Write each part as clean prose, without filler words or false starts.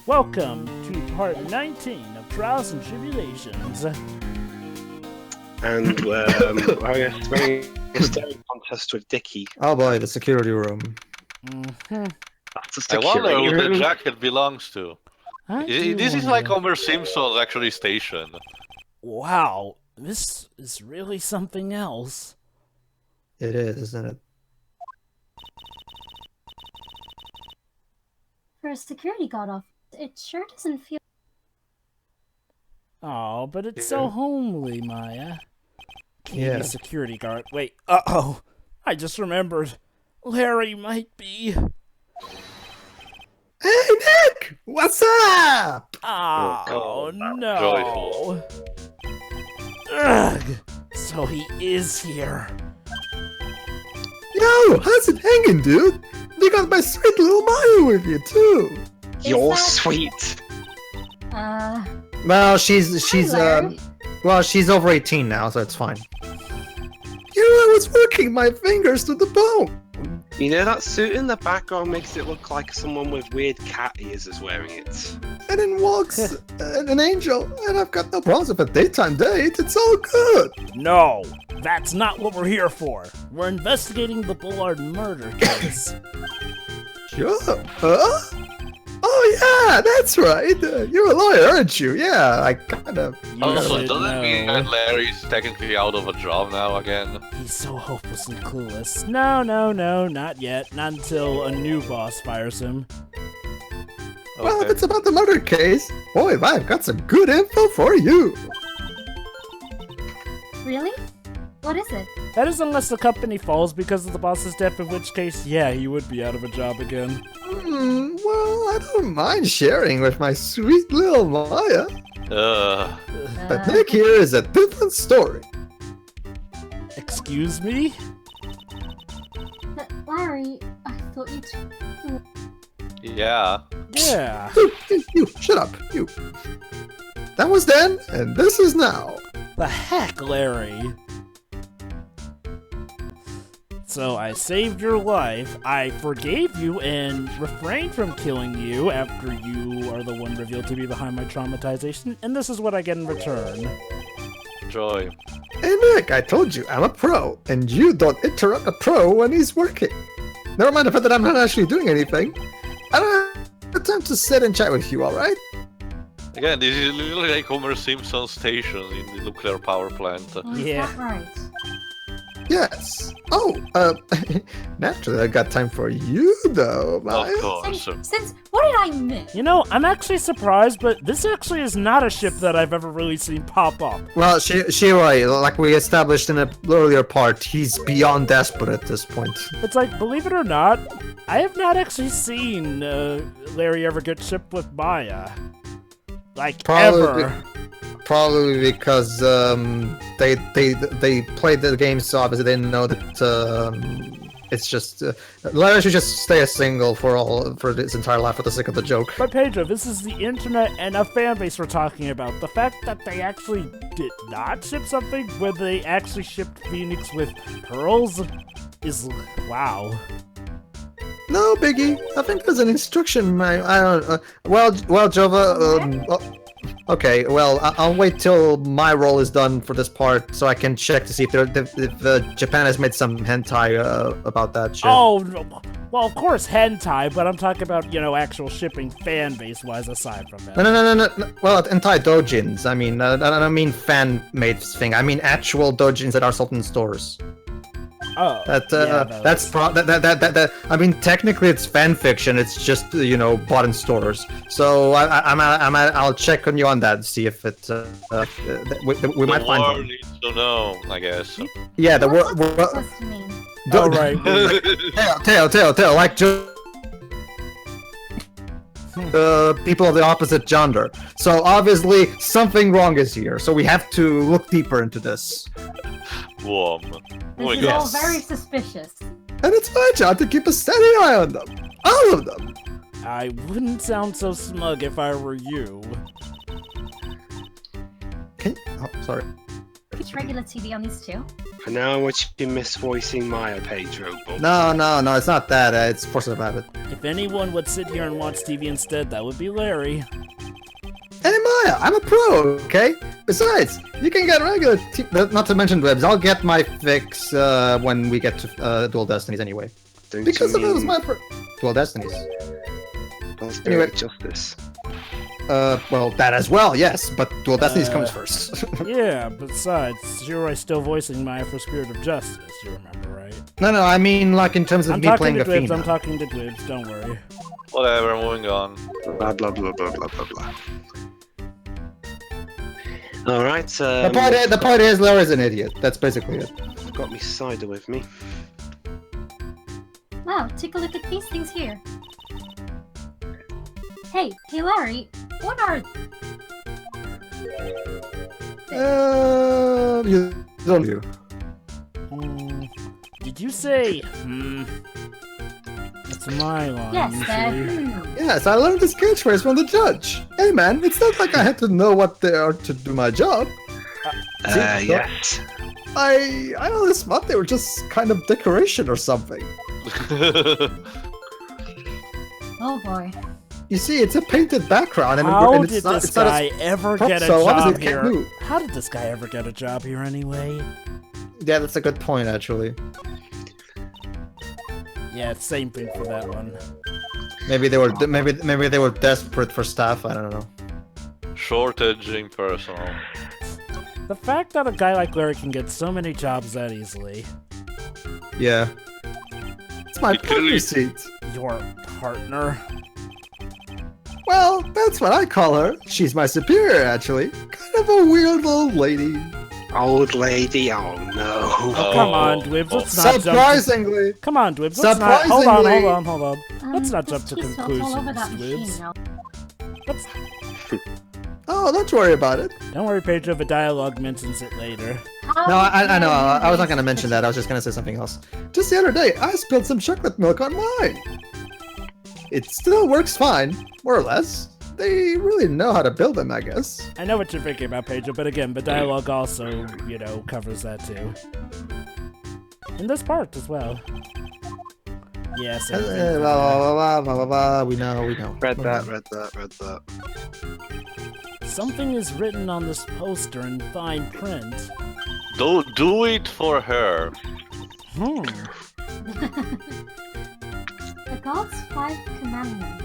Welcome to part 19 of Trials and Tribulations. And we're running a staring contest with Dickie. Oh boy, the security room. Mm-hmm. That's a I wonder security who the room. jacket belongs to. This is like Homer Simpson's actually station. Wow, this is really something else. It is, isn't it? For a security guard off, it sure doesn't feel. Oh, but it's so homely, Maya. Can't be Yeah. a security guard. Wait, uh-oh. I just remembered. Larry might be. Hey Nick! What's up? Oh, no. Joyful. Ugh. So he is here. Yo, how's it hanging, dude? You got my sweet little Maya with you too. You're that- sweet. Well, she's Larry. she's over 18 now, so it's fine. You know, I was working my fingers to the bone. You know that suit in the background makes it look like someone with weird cat ears is wearing it. And then walks an angel, and I've got no problems with a daytime date. It's all good. No, that's not what we're here for. We're investigating the Bullard murder case. Sure. Huh? Oh yeah, that's right. You're a lawyer, aren't you? Yeah, I kind of. Also, should doesn't it mean know. that Larry's technically out of a job now again? He's so hopeless and clueless. No, not yet. Not until a new boss fires him. Well, if Okay. it's about the murder case, boy, I've got some good info for you. Really? What is it? That is unless the company falls because of the boss's death, in which case, yeah, he would be out of a job again. Well, I don't mind sharing with my sweet little Maya. But Nick here is a different story. Excuse me? Larry, I thought you. Yeah. Yeah. You, shut up, you. That was then, and this is now. The heck, Larry? So I saved your life, I forgave you, and refrained from killing you after you are the one revealed to be behind my traumatization, and this is what I get in return. Joy. Hey Nick, I told you, I'm a pro, and you don't interrupt a pro when he's working. Never mind the fact that I'm not actually doing anything. I don't have the time to sit and chat with you, alright? Again, this is literally like Homer Simpson's station in the nuclear power plant. Yeah. Is that right? Yes. Oh, naturally I got time for you, though, Maya. Of course. Since what did I miss? You know, I'm actually surprised, but this actually is not a ship that I've ever really seen pop up. Well, Shiroi, like we established in an earlier part, he's beyond desperate at this point. It's like, believe it or not, I have not actually seen Larry ever get shipped with Maya. Like, ever. Probably because they played the game, so obviously they didn't know that it's just Larry should just stay a single for his entire life for the sake of the joke. But Pedro, this is the internet and a fan base we're talking about. The fact that they actually did not ship something when they actually shipped Phoenix with pearls is wow. No biggie. I think there's an instruction. I don't. Well, Jovah. Okay. Well, I'll wait till my role is done for this part, so I can check to see if Japan has made some hentai about that shit. Oh, no. Well, of course hentai, but I'm talking about, you know, actual shipping fan base-wise aside from that. No. Well, hentai dojins. I mean, I don't mean fan-made thing. I mean actual dojins that are sold in stores. Oh, I mean, technically it's fan fiction. It's just bought in stores. So I'll check on you on that. See if it we might find The one. world needs to know, I guess. Yeah, the What's word. that supposed to mean? all right. Tail, like people of the opposite gender. So obviously something wrong is here. So we have to look deeper into this. Warm. Oh my This is all god. very suspicious. And it's my job to keep a steady eye on them. All of them. I wouldn't sound so smug if I were you. Oh, sorry. Which regular TV on these two? For now, I want you misvoicing Maya, Pedro. But No, it's not that. It's force of habit. If anyone would sit here and watch TV instead, that would be Larry. Hey Maya, I'm a pro, okay? Besides, you can get regular not to mention webs. I'll get my fix when we get to Dual Destinies anyway. don't Because you of those mean my Dual Destinies. Spirit Anyway. Justice? Well, that as well, yes, but Dual Destinies comes first. Yeah, besides, Zero still voicing Maya for Spirit of Justice, you remember, right? No, I mean like in terms of I'm me talking playing to the Dwibs, Fiend. I'm talking to Dwibs, don't worry. Whatever, moving on. Blah blah blah blah blah blah blah. All right. The point is, Larry's an idiot. That's basically it. I've got me cider with me. Wow, take a look at these things here. Hey, Larry, what are... You don't you. Did you say, That's my line, Yes, usually. Yes, I learned this catchphrase from the judge. Hey man, it's not like I had to know what they are to do my job. Yes. I always thought they were just kind of decoration or something. Oh boy. You see, it's a painted background, and, How and did it's not, this it's not guy as ever prop, get a so obviously job it can't here? move. How did this guy ever get a job here anyway? Yeah, that's a good point, actually. Yeah, same thing for that one. Maybe they were maybe they were desperate for staff. I don't know. Shortage in personnel. The fact that a guy like Larry can get so many jobs that easily. Yeah. It's my It clearly- partner seat. Your partner. Well, that's what I call her. She's my superior, actually. Kind of a weird old lady. Old lady. Oh no. Oh, come on, Dwibs, let's not jump to... Surprisingly. Come on, Dwibs, let's not... Hold Surprisingly- on. Let's not jump to there's cheese sauce all over conclusions, that machine, Dwibs. you know. Let's... Oh, don't worry about it. Don't worry, Pedro, the dialogue mentions it later. No, I know. I was not going to mention that. I was just going to say something else. Just the other day, I spilled some chocolate milk on mine. It still works fine, more or less. They really know how to build them, I guess. I know what you're thinking about, Pedro, but again, the dialogue also, you know, covers that too. In this part as well. Yes. Blah, blah, blah, blah, blah, blah. We know. Read that. Something is written on this poster in fine print. Do it for her. The God's 5 Commandments.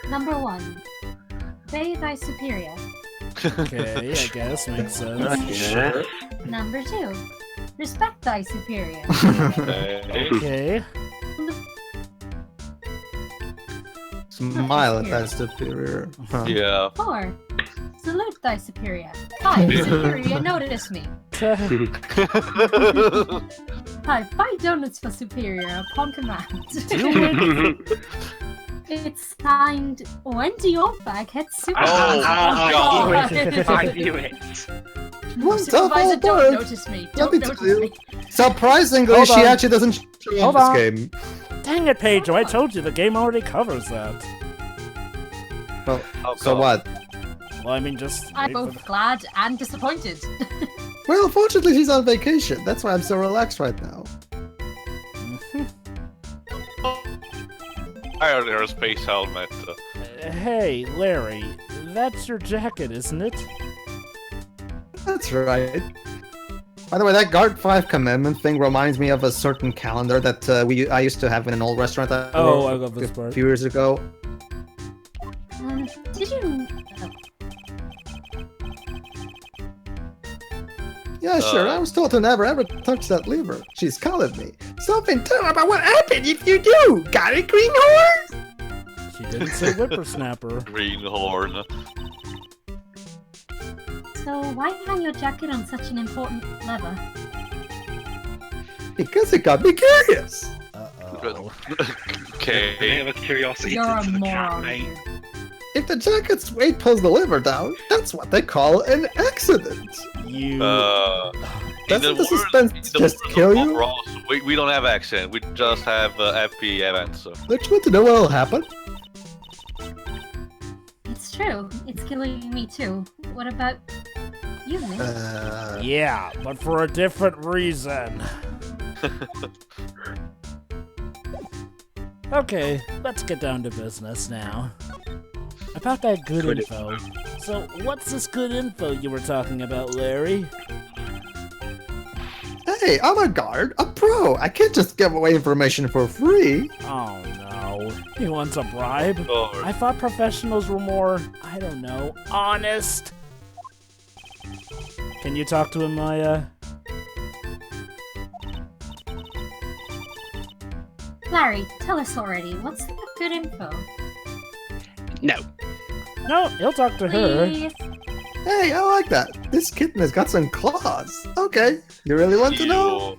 Number 1. Obey thy superior. Okay, I guess, makes sense. Yeah. Number 2. Respect thy superior. Okay. Okay. Smile at that superior. Huh. Yeah. 4. Salute thy superior. 5. Superior notice me. 5. Buy donuts for superior upon command. It's signed, when do your bag hit superior? Oh, I knew it. One tough Supervisor, old don't bird. notice me. Let Don't me notice tell you. me. Surprisingly, Hold she on. actually doesn't show Hold up on. this game. Dang it, Pedro, I told you, the game already covers that. Well, Oh, so God. what? Well, I mean, just... I'm wait for both glad and disappointed. Well, fortunately, she's on vacation. That's why I'm so relaxed right now. I heard her space helmet. Hey, Larry, that's your jacket, isn't it? That's right. By the way, that Guard 5 Commandment thing reminds me of a certain calendar that I used to have in an old restaurant I Oh, I worked love this a part. few years ago. Did you... Yeah, sure. I was told to never ever touch that lever. She's calling me. Something tell her about what happened if you do. Got it, greenhorn? She didn't say whippersnapper. Greenhorn. So why hang your jacket on such an important lever? Because it got me curious. Uh-oh. Okay. Have a curiosity You're a to the cat, moron. mate. If the jacket's weight pulls the liver down, that's what they call an accident. You... Doesn't the suspense just kill you? Ross, we don't have accident. We just have FP events. So. Don't you want to know what'll happen? It's true. It's killing me too. What about you, Nick? Yeah, but for a different reason. Okay, let's get down to business now. About that good info. So, what's this good info you were talking about, Larry? Hey, I'm a guard, a pro. I can't just give away information for free. Oh no, he wants a bribe? Lord. I thought professionals were more, I don't know, honest. Can you talk to him, Maya? Larry, tell us already. What's the good info? No. No, he'll talk to her. Please. Hey, I like that. This kitten has got some claws. Okay, you really want to know?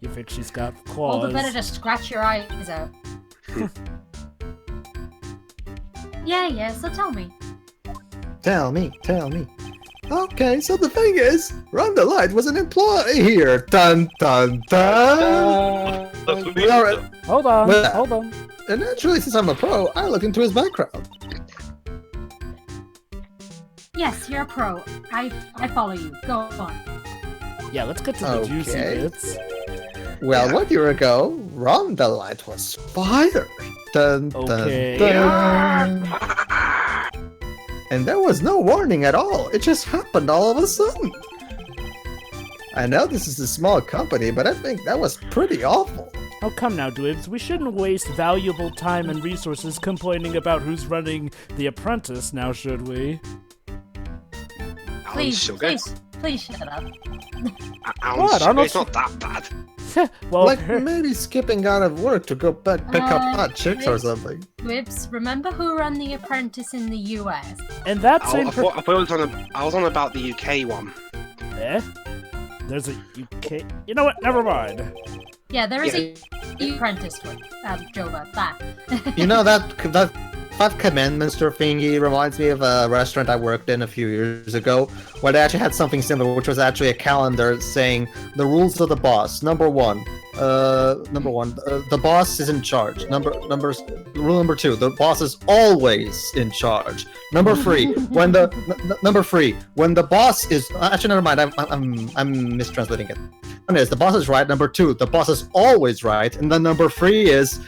You think she's got All the claws? better to scratch your eyes out. Yeah, so tell me. Tell me. Okay, so the thing is, Rhonda Light was an employee here. Dun dun dun. Hold on, Well- hold on. And naturally, since I'm a pro, I looked into his background. Yes, you're a pro. I follow you. Go on. Yeah, let's get to the juicy Okay. bits. Well, Yeah. 1 year ago, Rhonda Light was fired. Dun Okay. dun dun. And there was no warning at all. It just happened all of a sudden. I know this is a small company, but I think that was pretty awful. Oh, come now, Dwibs. We shouldn't waste valuable time and resources complaining about who's running The Apprentice now, should we? Please, Sugar. please shut up. Alan What? Sugar, Arnold it's not that bad. Well, Like maybe skipping out of work to go pick up hot chicks or yes. something. Wibs, remember who ran The Apprentice in the US? and that I same... thought I was on about the UK one. Eh? There's a UK... You know what? Never mind. Yeah, there is a Apprentice one. Jovah, that. You know that Five Commandments thingy reminds me of a restaurant I worked in a few years ago, where they actually had something similar, which was actually a calendar saying the rules of the boss. Number one, the boss is in charge. Rule number 2, the boss is always in charge. Number 3, when the boss is actually never mind. I'm mistranslating it. One is the boss is right. Number 2, the boss is always right. And then number 3 is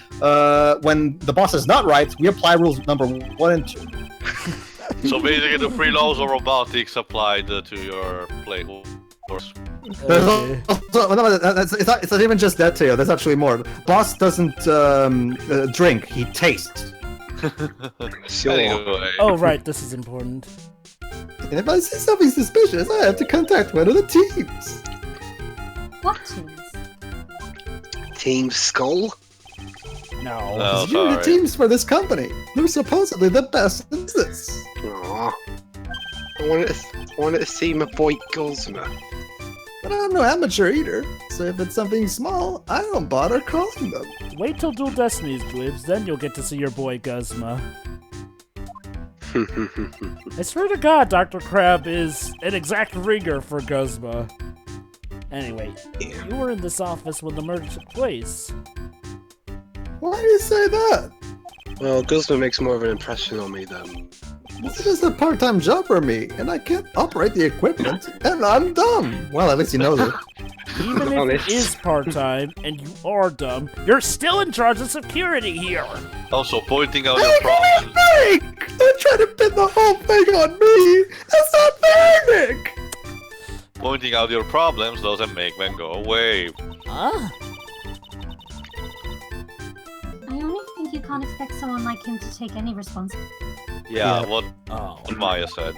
when the boss is not right, we apply rules number 1 and 2. So basically, the 3 laws of robotics applied to your play. Course. There's Okay. also, no, it's not even just that, Teo. There's actually more. Boss doesn't drink; he tastes. Sure. Anyway, Oh, right. This is important. And if I see something suspicious, I have to contact one of the teams. What teams? Team Skull. No. Oh, You're the sorry. teams for this company. They're supposedly the best in this. Aww. I wanted to see my boy Guzma. But I'm no amateur eater, so if it's something small, I don't bother calling them. Wait till Dual Destinies, Dwibs, then you'll get to see your boy Guzma. I swear to God, Dr. Crab is an exact ringer for Guzma. Anyway, you were in this office when the murder took place. Why do you say that? Well, Guzma makes more of an impression on me than. This is just a part-time job for me, and I can't operate the equipment, and I'm dumb. Well, at least he knows it. Even if Honest. it is part-time and you are dumb, you're still in charge of security here. also pointing out Hey, your give me a problems. break! Don't try to pin the whole thing on me! That's not fair, Nick! Pointing out your problems doesn't make them go away. Huh? I only think you can't expect someone like him to take any responsibility. Yeah, Yeah. what Oh. Maya said.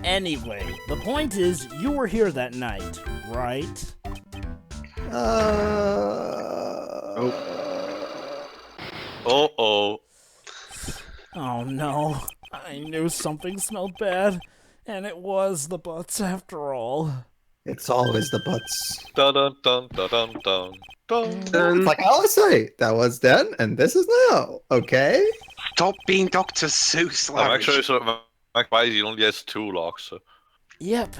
Anyway, the point is, you were here that night, right? Oh. Oh no, I knew something smelled bad, and it was the butts after all. It's always the butts. Dun dun dun dun dun dun dun. It's like I always say, that was then, and this is now, okay? Stop being Dr. Seuss, I'm Larry. actually so he only has 2 locks. So. Yep.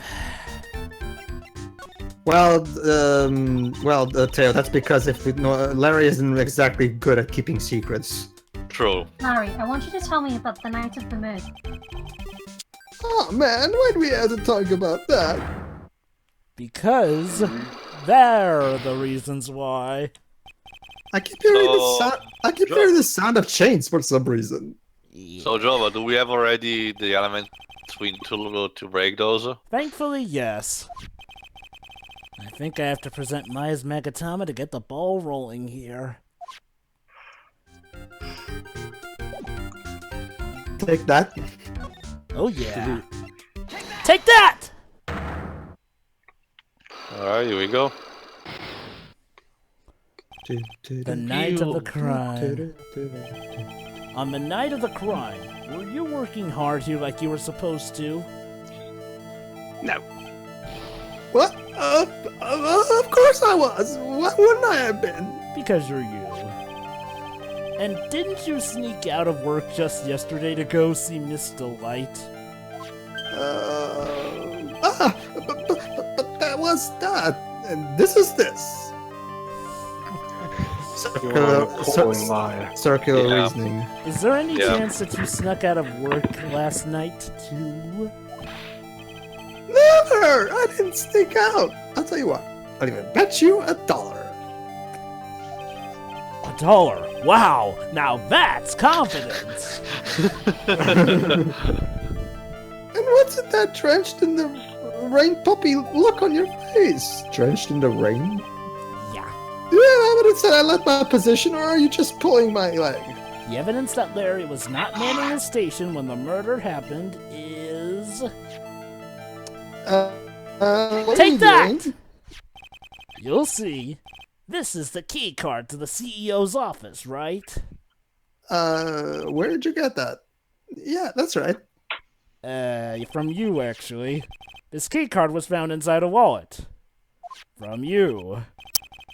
Well, Teo, that's because Larry isn't exactly good at keeping secrets. True. Larry, I want you to tell me about the night of the murder. Oh man, why'd we have to talk about that? Because they're the reasons why. I keep hearing the sound of chains for some reason. So Jovah, do we have already the elements we need to break those? Thankfully, yes. I think I have to present Maya's Megatama to get the ball rolling here. Take that. Oh yeah. Take that! Alright, here we go. The night of the crime. On the night of the crime, were you working hard here like you were supposed to? No. What? Of course I was. Why wouldn't I have been? Because you're you. And didn't you sneak out of work just yesterday to go see Miss Delight? But that was that. And this is this. Circular Yeah. reasoning. Is there any Yeah. chance that you snuck out of work last night too? Never! I didn't sneak out. I'll tell you what. I'll even bet you $1. $1? Wow! Now that's confidence! And what's it that drenched in the rain puppy look on your face? Drenched in the rain? Yeah. Do you have evidence that I left my position, or are you just pulling my leg? The evidence that Larry was not manning his station when the murder happened is... What are Take you that! doing? You'll see. This is the key card to the CEO's office, right? Where did you get that? Yeah, that's right. From you, actually. This key card was found inside a wallet. From you.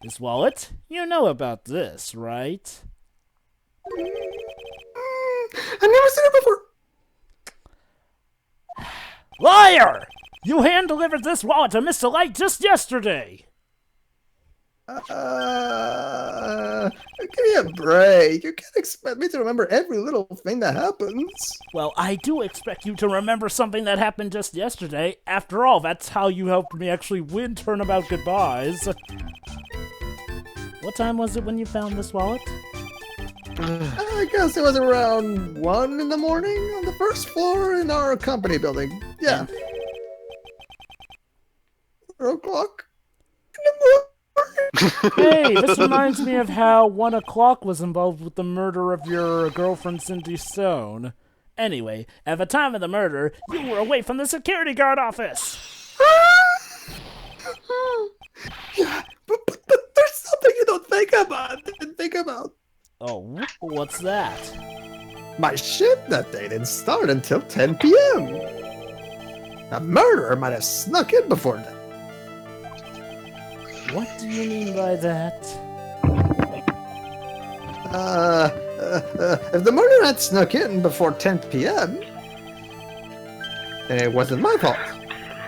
This wallet? You know about this, right? I've never seen it before. Liar! You hand-delivered this wallet to Mr. Light just yesterday! Give me a break. You can't expect me to remember every little thing that happens. Well, I do expect you to remember something that happened just yesterday. After all, that's how you helped me actually win Turnabout Goodbyes. What time was it when you found this wallet? I guess it was around 1 in the morning on the first floor in our company building. Yeah. 4 o'clock in the morning. Hey, this reminds me of how 1 o'clock was involved with the murder of your girlfriend Cindy Stone. Anyway, at the time of the murder, you were away from the security guard office. Yeah, but there's something you don't think about. Oh, what's that? My shift that day didn't start until 10 p.m. A murderer might have snuck in before then. What do you mean by that? If the murderer had snuck in before 10 p.m., then it wasn't my fault.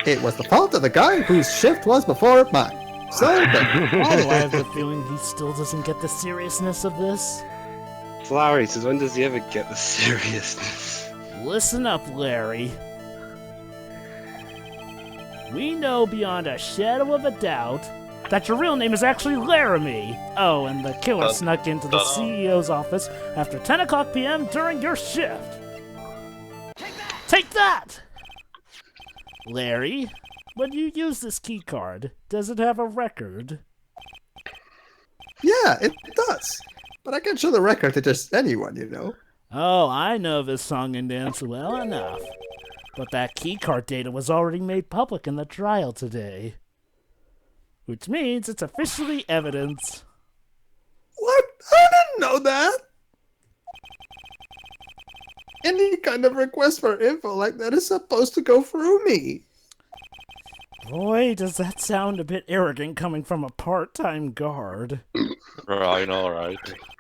It was the fault of the guy whose shift was before mine. So, Why do I have the feeling he still doesn't get the seriousness of this? Larry says, when does he ever get the seriousness? Listen up, Larry. We know beyond a shadow of a doubt that your real name is actually Laramie. Oh, and the killer snuck into the CEO's office after 10 o'clock p.m. during your shift. Take that! Larry, when you use this key card, does it have a record? yeah, it does. But I can't show the record to just anyone, you know. Oh, I know this song and dance well enough. But that keycard data was already made public in the trial today. Which means it's officially evidence. What? I didn't know that. Any kind of request for info like that is supposed to go through me. Boy, does that sound a bit arrogant coming from a part-time guard. Right, alright.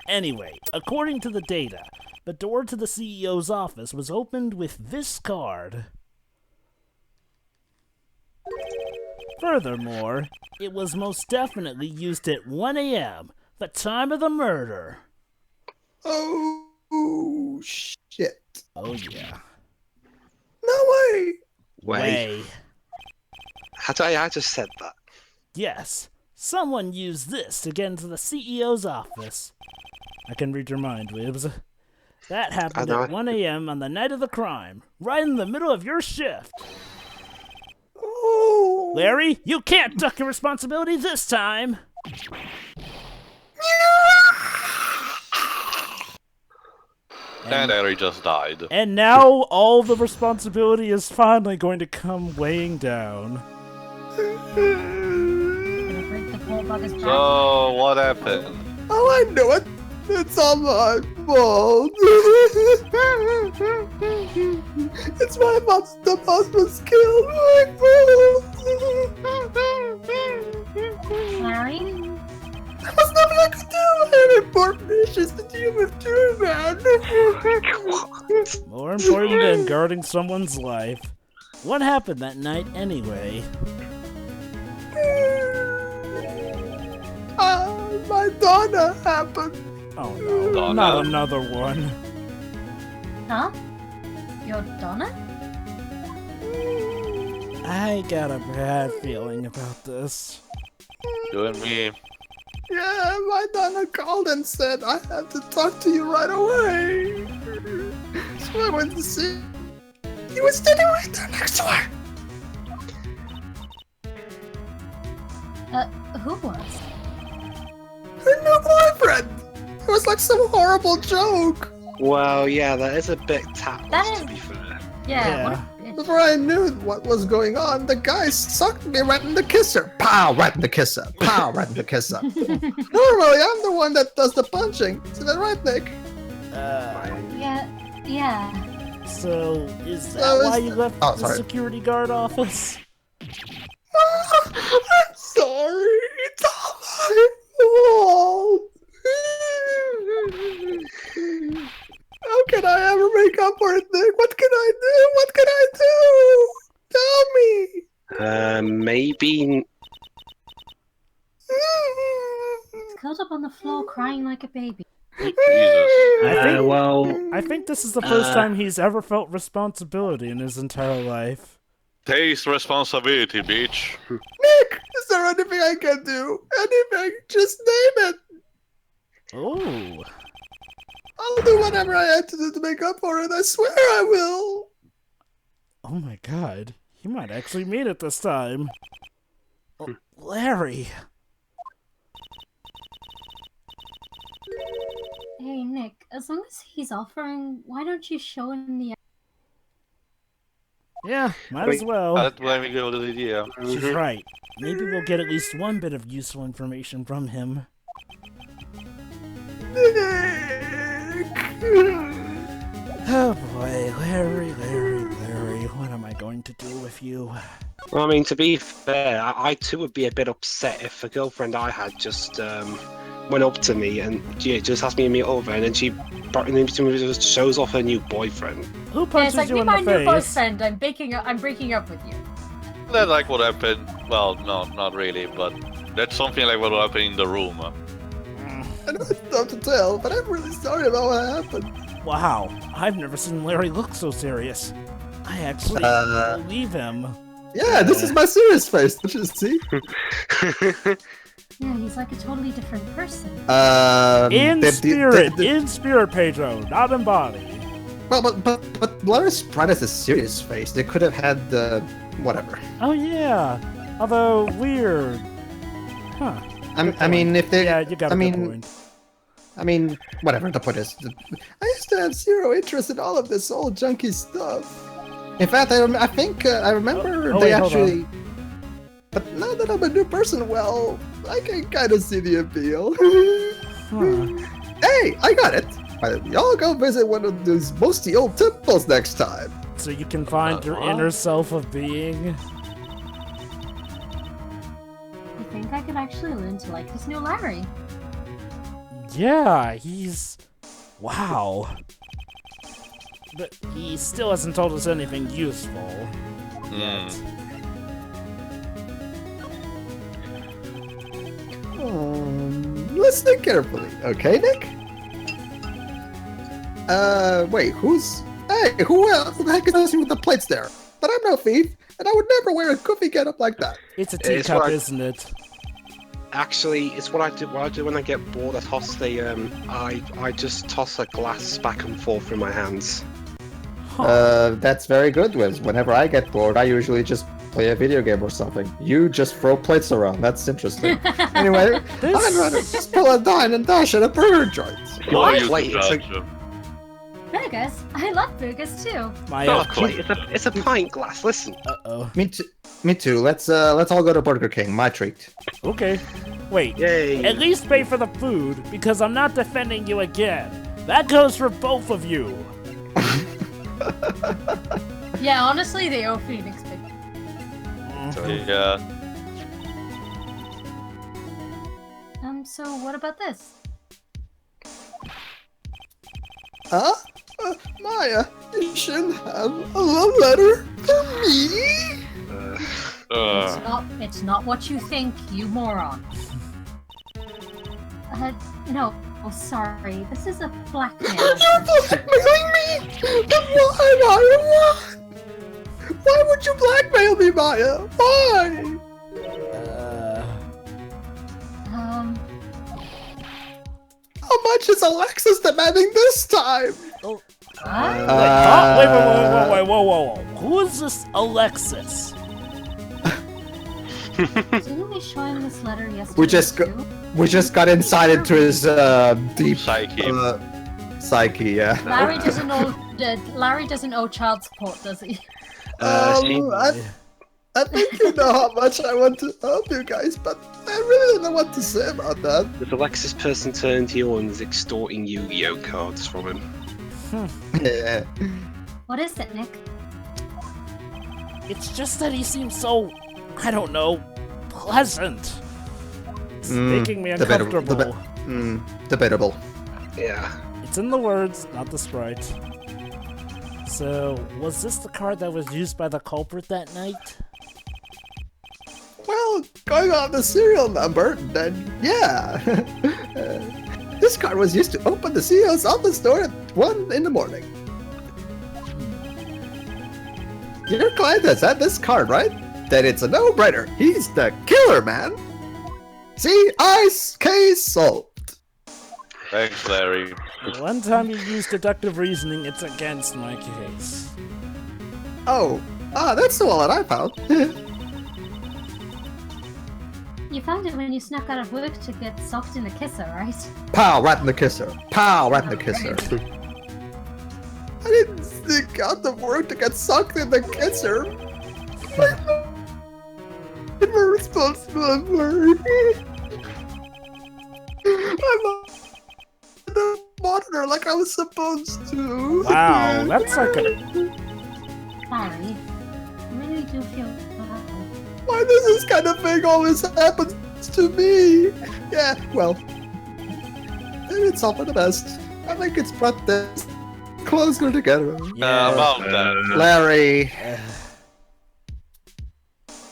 Anyway, according to the data, the door to the CEO's office was opened with this card. Furthermore, it was most definitely used at 1 a.m., the time of the murder. Oh, Ooh, shit. Oh yeah. No way! Way. I just said that. Yes. Someone used this to get into the CEO's office. I can read your mind, Wibbs. That happened I know. at 1 a.m. on the night of the crime, right in the middle of your shift. Oh. Larry, you can't duck your responsibility this time. And Larry just died. And now all the responsibility is finally going to come weighing down. Gonna break the pole bug his back. So, what happened? Oh, I know it. It's all my fault. It's my fault. The boss was killed. Larry? There was nothing I could do. I had important issues to deal with too, man. More important than guarding someone's life. What happened that night anyway? My Donna happened. Oh no, Donna? not another one. Huh? Your Donna? I got a bad feeling about this. You and me. Yeah, my Donna called and said I have to talk to you right away. So I went to see. He was standing right there next to her. Who was? Her new boyfriend. It was like some horrible joke. Well, yeah, that is a bit That tactless, is- to be fair. Yeah, what a bitch. Before I knew what was going on, the guy sucked me right in the kisser. Pow, right in the kisser. Pow, right in the kisser. Normally, I'm the one that does the punching. Is that right, Nick? Yeah. So is that So why is- you left Oh, the sorry. security guard office? I'm sorry. It's all my fault. How can I ever make up for it, Nick? What can I do? What can I do? Tell me. Maybe. Curled up on the floor crying like a baby. Jesus. I think- Well, I think this is the first time he's ever felt responsibility in his entire life. Taste responsibility, bitch. Nick, is there anything I can do? Anything? Just name it. Oh, I'll do whatever I have to do to make up for it. I swear I will. oh my God! He might actually mean it this time. Oh, Larry. Hey, Nick, as long as he's offering, why don't you show him the... Yeah, might as well. That's why we go to the idea. She's right. Maybe we'll get at least one bit of useful information from him. Nick. Oh boy, Larry, what am I going to do with you? well, I mean, to be fair, I too would be a bit upset if a girlfriend I had just went up to me and just asked me to meet over, and then she just shows off her new boyfriend. Who Yeah, punches it's like, you be in my the new face? boyfriend, I'm breaking up with you. That's like what happened. Well, no, not really, but that's something like what happened in the room. I know it's tough to tell, but I'm really sorry about what happened. Wow, I've never seen Larry look so serious. I actually believe him. Yeah, this is my serious face. Don't you see? Yeah, he's like a totally different person. In spirit, Pedro, not in body. Well, but Larry's pride is a serious face. They could have had whatever. Oh yeah, although weird. Huh. I mean, if they, Yeah, you got a good point. I mean, whatever. The point is, I used to have zero interest in all of this old junky stuff. In fact, I think I remember Oh, they wait, hold actually. But now that I'm a new person, well, I can kind of see the appeal. Huh. Hey, I got it. Y'all go visit one of those musty old temples next time. So you can find your inner self of being. I think I could actually learn to like this new Larry. Yeah, he's... Wow. But he still hasn't told us anything useful yet. Let's think carefully, okay, Nick? Wait, who's... Hey, who the heck is messing with the plates there? But I'm no thief, and I would never wear a goofy getup like that. It's a It's teacup, what I- isn't it? Actually, it's what I do. What I do when I get bored, I toss the I just toss a glass back and forth in my hands. That's very good, Wiz. Whenever I get bored, I usually just play a video game or something. You just throw plates around. That's interesting. Anyway, I'd rather just pull a dine and dash at a burger joint. Who are you Wait, to it's judge? Burgers? I love burgers too. My Not a plate. It's a pint glass. Listen. uh-oh. Me too. Me too. Let's all go to Burger King. My treat. Okay. Wait. Yay. At least pay for the food, because I'm not defending you again. That goes for both of you. Yeah, honestly, they owe Phoenix big. Yeah. So what about this? Huh? Maya, you shouldn't have a love letter for me. It's not what you think, you moron. No. Oh, sorry. This is a blackmail. You're blackmailing me? But why, Maya? Why would you blackmail me, Maya? Why? How much is Alexis demanding this time? Wait, Uh, wait, whoa. Who is this Alexis? Didn't we show him this letter yesterday? We just got inside into his deep Psyche. psyche. Yeah. Larry doesn't owe child support, does he? I think you know how much I want to help you guys, but I really don't know what to say about that. If Alexis person turned you on, is extorting Yu-Gi-Oh cards from him. Yeah. What is it, Nick? It's just that he seems so, I don't know, pleasant. It's making me uncomfortable. Debatable. Yeah. It's in the words, not the sprite. So, was this the card that was used by the culprit that night? Well, going on the serial number, then yeah. This card was used to open the CEO's office door at 1 in the morning. Your client has had this card, right? Then it's a no-brainer. He's the killer, man. See? Case solved. Thanks, Larry. One time you use deductive reasoning, it's against my case. That's the wallet I found. You found it when you snuck out of work to get socked in the kisser, right? Pow, right in the kisser. Pow, right in the kisser. I didn't sneak out of work to get sucked in the kisser. I'm responsible for I'm on the monitor like I was supposed to. Wow, that's like a... Sorry. I really do feel bad. Why does this kind of thing always happens to me? Yeah, well, maybe it's all for the best. I think it's brought this closer together. About that. Larry,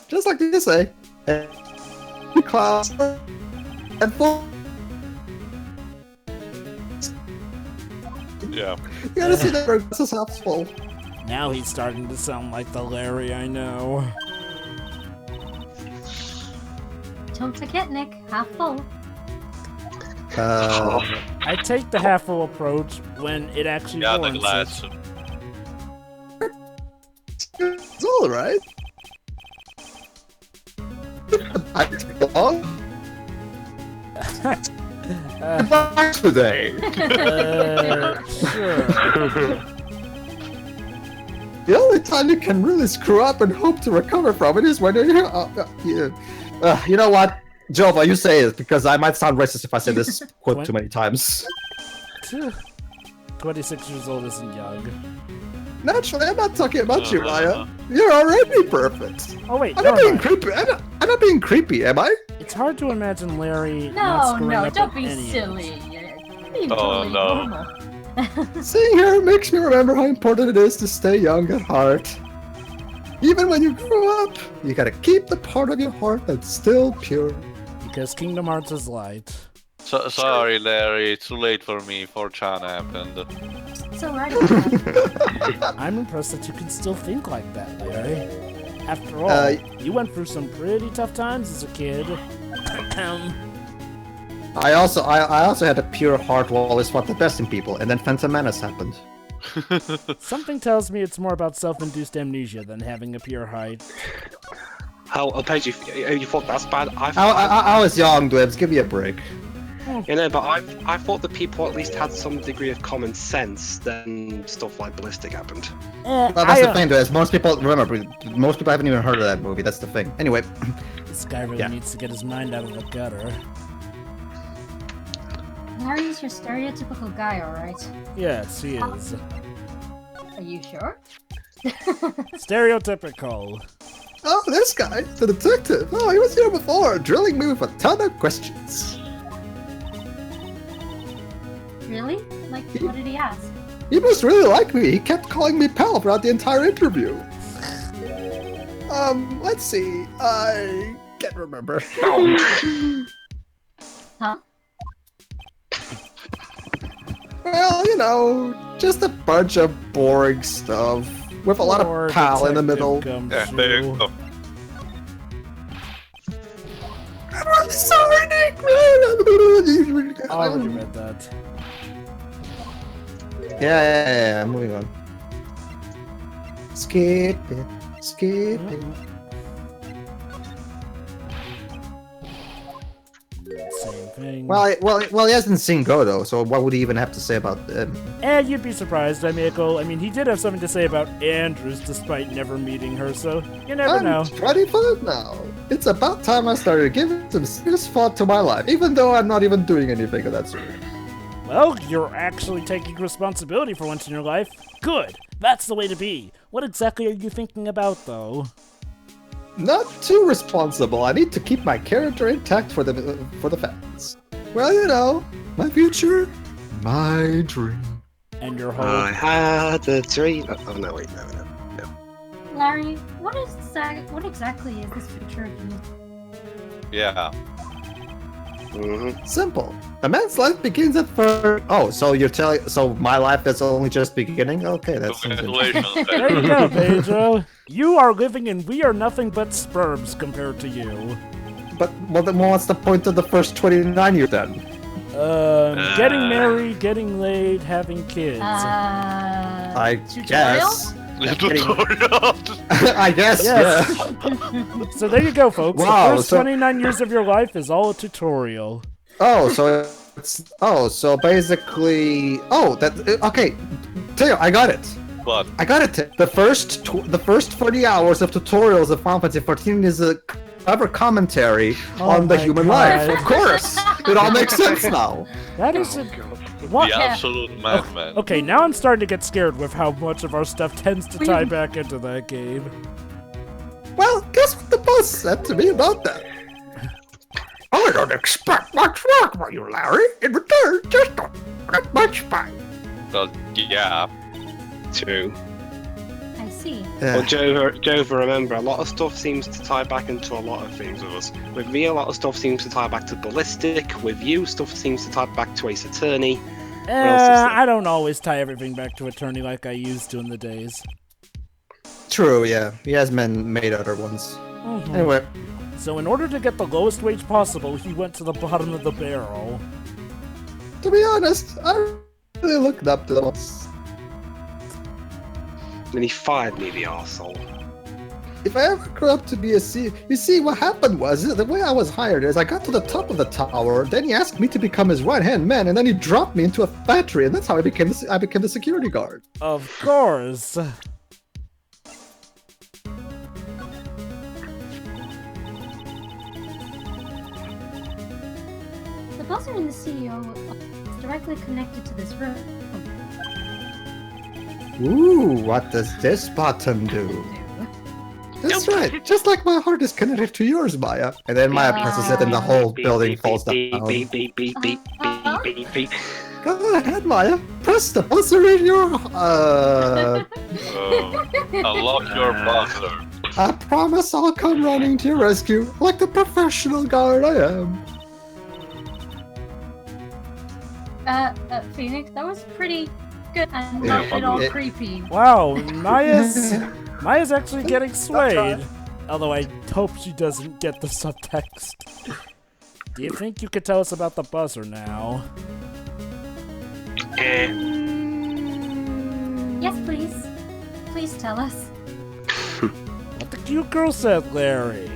just like you say, class and full. Yeah. You gotta see that this is half full. Now he's starting to sound like the Larry I know. Don't forget, Nick. Half full. I take the half full approach when it actually Yeah, the warrants glass. it. It's all right. I take long. Back today. Sure. The only time you can really screw up and hope to recover from it is when you're you know what, Jovah, you say it because I might sound racist if I say this quote too many times. 26 years old isn't young. Naturally, I'm not talking about you, Maya. You're already perfect. Oh wait, I'm no, not being creepy. I'm not being creepy, am I? It's hard to imagine Larry not No, screwing no, up don't with be any of silly. this. You're being Oh, totally no. normal. Seeing her makes me remember how important it is to stay young at heart. Even when you grow up, you gotta keep the part of your heart that's still pure. Because Kingdom Hearts is light. Sorry, Larry. It's too late for me. 4chan happened. so right about that. I'm impressed that you can still think like that, Larry. After all, you went through some pretty tough times as a kid. I also had a pure heart while I fought the best in people, and then Phantom Menace happened. Something tells me it's more about self-induced amnesia than having a pure height. How, Page, you thought that's bad? I was young, Dwebs. Give me a break. You know, but I thought that people at least had some degree of common sense then stuff like Ballistic happened. Well, that's the thing, Dwebs. Most people haven't even heard of that movie. That's the thing. Anyway. This guy really needs to get his mind out of the gutter. Larry's your stereotypical guy, alright? Yes, he is. Are you sure? Stereotypical. Oh, this guy, the detective. Oh, he was here before, drilling me with a ton of questions. Really? Like, what did he ask? He must really like me. He kept calling me pal throughout the entire interview. Let's see. I can't remember. Huh? Well, you know, just a bunch of boring stuff with a lot of pal in the middle. Yeah, there you go. I'm sorry, Nick. I already read that. Yeah, moving on. Skip it. Same thing. Well, he hasn't seen Godo, so what would he even have to say about them? And you'd be surprised, Michael. I mean, he did have something to say about Andrews despite never meeting her, so you never know. I'm 25 now. It's about time I started giving some serious thought to my life, even though I'm not even doing anything of that sort. Well, you're actually taking responsibility for once in your life. Good. That's the way to be. What exactly are you thinking about, though? Not too responsible. I need to keep my character intact for the fans. Well, you know, my future, my dream. And your whole... I had a dream. Oh no, wait, no. Larry, what exactly is this future of you? Yeah. Mm-hmm. Simple. A man's life begins at first. Oh, so you're telling? So my life is only just beginning? Okay, that's. Congratulations. There you go, Pedro. You are living and we are nothing but sperms compared to you. But well, then what's the point of the first 29 years then? Getting married, getting laid, having kids. I tutorial? guess. Tutorial. I guess. Yes. Yeah. So there you go, folks. Wow, The first 29 years of your life is all a tutorial. Oh, so it's so basically. Oh, that okay. Teo, I got it. What? I got it. The first 40 hours of tutorials of Final Fantasy 14 is a clever commentary on the human life. Of course, it all makes sense now. That is a... What? The absolute madman. Okay, now I'm starting to get scared with how much of our stuff tends to tie back into that game. Well, guess what the boss said to me about that? I don't expect much work from you, Larry. In return, just don't get much fun. Well, yeah. True. I see. Well, Jovah, remember, a lot of stuff seems to tie back into a lot of things with us. With me, a lot of stuff seems to tie back to Ballistic. With you, stuff seems to tie back to Ace Attorney. I don't always tie everything back to Attorney like I used to in the days. True, yeah. He has made other ones. Mm-hmm. Anyway. So in order to get the lowest wage possible, he went to the bottom of the barrel. To be honest, I really looked up to them. Then he fired me, the arsehole. If I ever grew up to be a C, you see, what happened was, the way I was hired is I got to the top of the tower, then he asked me to become his right-hand man, and then he dropped me into a factory, and that's how I became the security guard. Of course. The buzzer in the CEO is directly connected to this room. Ooh, what does this button do? That's right, just like my heart is connected to yours, Maya. And then Maya presses it and the whole building falls down. Go ahead, Maya. Press the buzzer in your... Unlock your buzzer. I promise I'll come running to your rescue, like the professional guard I am. Phoenix, that was pretty Good, and not at all creepy. Wow, Maya's actually getting swayed. Although I hope she doesn't get the subtext. Do you think you could tell us about the buzzer now? Yes, please. Please tell us. What the cute girl said, Larry.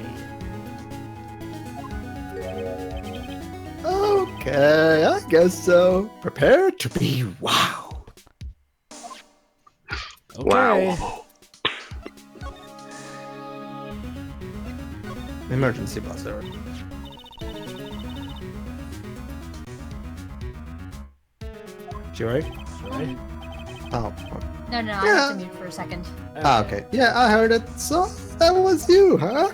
Okay, I guess so. Prepare to be wowed. Okay. Wow. Emergency buzzer. Sure. Right? Oh. No, I Yeah. have to mute for a second. Okay. Yeah, I heard it. So that was you, huh?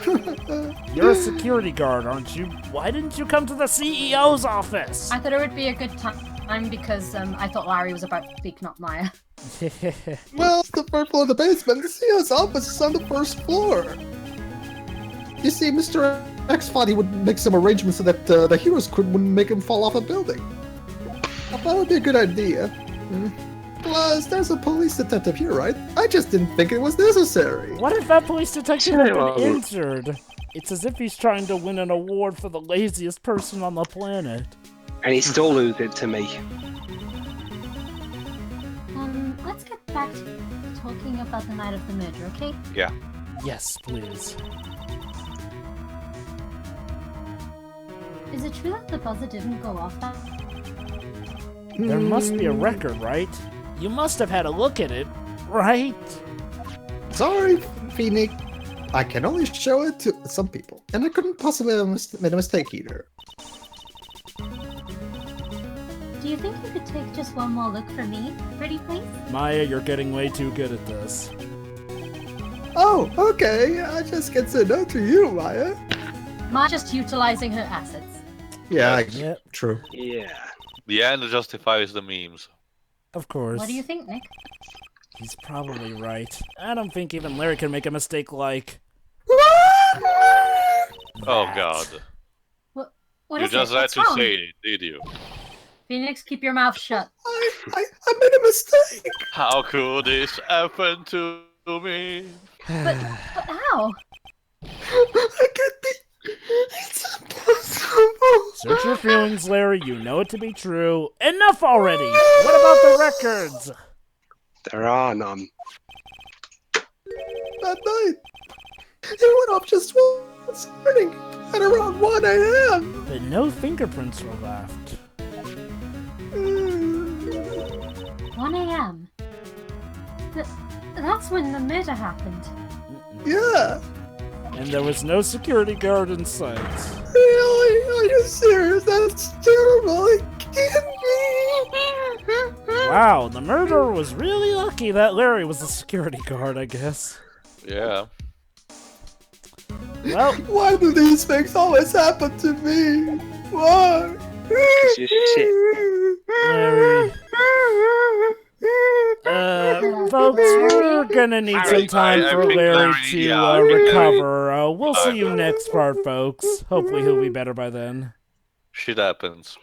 You're a security guard, aren't you? Why didn't you come to the CEO's office? I thought it would be a good time because I thought Larry was about to speak, not Maya. Well, it's the first floor of the basement. The CEO's office is on the first floor. You see, Mr. X thought he would make some arrangements so that the heroes wouldn't make him fall off a building. I thought it would be a good idea. Plus, there's a police detective here, right? I just didn't think it was necessary. What if that police detective had been Well, injured? It's as if he's trying to win an award for the laziest person on the planet. And he still loses to me. Let's get back to talking about the night of the murder, okay? Yeah. Yes, please. Is it true that the buzzer didn't go off that? There must be a record, right? You must have had a look at it, right? Sorry, Phoenix. I can only show it to some people, and I couldn't possibly have made a mistake either. Do you think you could take just one more look for me, pretty please? Maya, you're getting way too good at this. Oh, okay. I just get to know to you, Maya. Maya just utilizing her assets. Yeah, Yep, true. Yeah. The end justifies the memes. of course. What do you think, Nick? He's probably right. I don't think even Larry can make a mistake like... Oh that. god. What You is just it? had What's to wrong? say it, did you? Phoenix, keep your mouth shut. I made a mistake. How could this happen to me? But how? I can't be. It's impossible. Search your feelings, Larry. You know it to be true. Enough already! What about the records? There are none. That night, it went off just once morning at around 1 a.m. But no fingerprints were left. 1 a.m. That's when the murder happened. Yeah. And there was no security guard in sight. Really? Are you serious? That's terrible. It can't be. Wow, the murderer was really lucky that Larry was the security guard, I guess. Yeah. Well, Why do these things always happen to me? Why? You're shit. Larry. Folks, we're gonna need some time I for think Larry Larry, to yeah, I think recover. We'll see you next part, folks. Hopefully he'll be better by then. Shit happens.